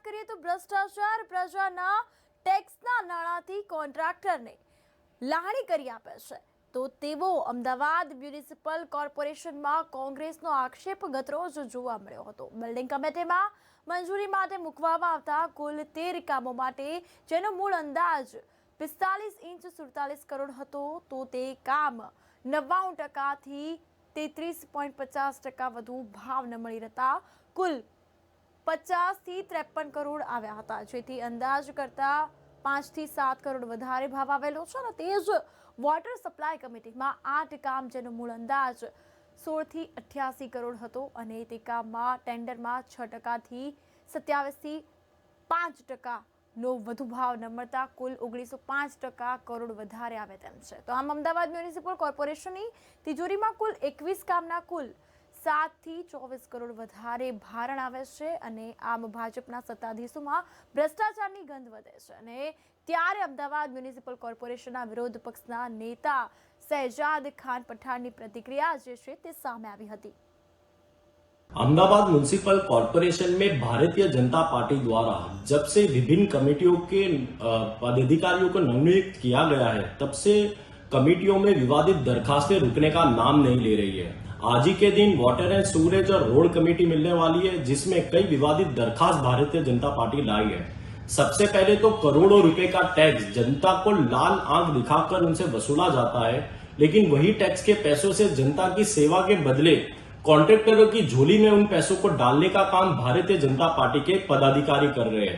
કરીએ તો ભ્રષ્ટાચાર પ્રજાના ટેક્સના નાણાંથી કોન્ટ્રાક્ટરને લાહણી કરી આપે છે તો તેવો અમદાવાદ મ્યુનિસિપલ કોર્પોરેશનમાં કોંગ્રેસનો આક્ષેપ ગતરોજ જોવા મળ્યો હતો। બિલ્ડિંગ કમિટીમાં મંજૂરી માટે મૂકવામાં આવતા કુલ 13 કામો માટે જેનો મૂળ અંદાજ 45 ઇંચ 47 કરોડ હતો તો તે કામ 99% થી 33.50% વધુ ભાવ ન મળી રહેતા કુલ 50 થી 53 કરોડ આવ્યા હતા, જેથી અંદાજ કરતા 5 થી 7 કરોડ વધારે ભાવ આવેલો છે। અને તે જ વોટર સપ્લાય કમિટીમાં 8 કામ જેનો મૂળ અંદાજ 16 થી 88 કરોડ હતો અને તે કામમાં ટેન્ડરમાં 6% થી 27 થી 5% નો વધુ ભાવ ન મળતા કુલ 1905% કરોડ વધારે આવે તેમ છે। તો આમ અમદાવાદ મ્યુનિસિપલ કોર્પોરેશનની તિજોરીમાં કુલ 21 કામના કુલ 7 થી 24 કરોડ વધારે ભારણ આવે છે અને આમ ભાજપના સત્તાધીશોમાં ભ્રષ્ટાચારની ગંધ વધે છે। અને ત્યારે અમદાવાદ મ્યુનિસિપલ કોર્પોરેશનના વિરોધ પક્ષના નેતા શહેજાદ ખાન પઠાણની પ્રતિક્રિયા જે છે તે સામે આવી હતી। अहमदाबाद म्युनिसिपल कॉरपोरेशन में भारतीय जनता पार्टी द्वारा जब से विभिन्न कमेटियों के पदाधिकारियों को नवनियुक्त किया गया है तब से कमेटियों में विवादित दरखास्तें रुकने का नाम नहीं ले रही है। आज ही के दिन वाटर एंड सूरेज और रोड कमेटी मिलने वाली है जिसमें कई विवादित दरखास्त भारतीय जनता पार्टी लाई है। सबसे पहले तो करोड़ों रुपए का टैक्स जनता को लाल आंख दिखाकर उनसे वसूला जाता है, लेकिन वही टैक्स के पैसों से जनता की सेवा के बदले कॉन्ट्रैक्टरों की झोली में उन पैसों को डालने का काम भारतीय जनता पार्टी के पदाधिकारी कर रहे हैं।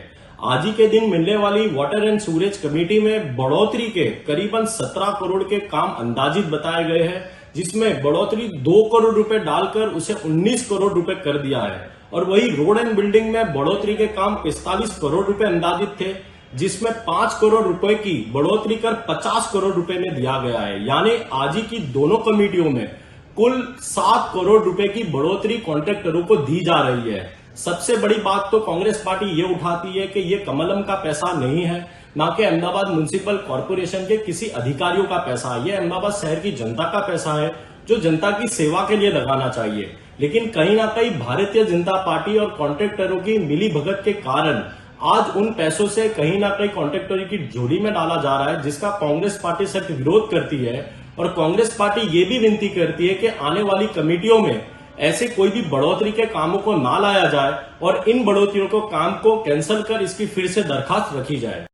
आज ही के दिन मिलने वाली वाटर एंड सूरेज कमेटी में बढ़ोतरी के करीबन 17 करोड़ के काम अंदाजित बताए गए हैं, जिसमें बढ़ोतरी 2 करोड़ रुपए डालकर उसे 19 करोड़ रुपए कर दिया है। और वही रोड एंड बिल्डिंग में बढ़ोतरी के काम 45 करोड़ रुपए अंदाजित थे, जिसमें 5 करोड़ रुपए की बढ़ोतरी कर 50 करोड़ रुपए में दिया गया है। यानी आज ही की दोनों कमेटियों में कुल 7 करोड़ रुपए की बढ़ोतरी कॉन्ट्रैक्टरों को दी जा रही है। सबसे बड़ी बात तो कांग्रेस पार्टी ये उठाती है कि ये कमलम का पैसा नहीं है, ना कि अहमदाबाद म्युनिसिपल कॉर्पोरेशन के किसी अधिकारियों का पैसा है। ये अहमदाबाद शहर की जनता का पैसा है जो जनता की सेवा के लिए लगाना चाहिए। लेकिन कहीं ना कहीं भारतीय जनता पार्टी और कॉन्ट्रैक्टरों की मिली भगत के कारण आज उन पैसों से कहीं ना कहीं कॉन्ट्रैक्टरों की झोली में डाला जा रहा है, जिसका कांग्रेस पार्टी सख्त विरोध करती है। और कांग्रेस पार्टी ये भी विनती करती है कि आने वाली कमेटियों में ऐसे कोई भी बढ़ोतरी के कामों को ना लाया जाए और इन बढ़ोतरियों को काम को कैंसिल कर इसकी फिर से दरखास्त रखी जाए।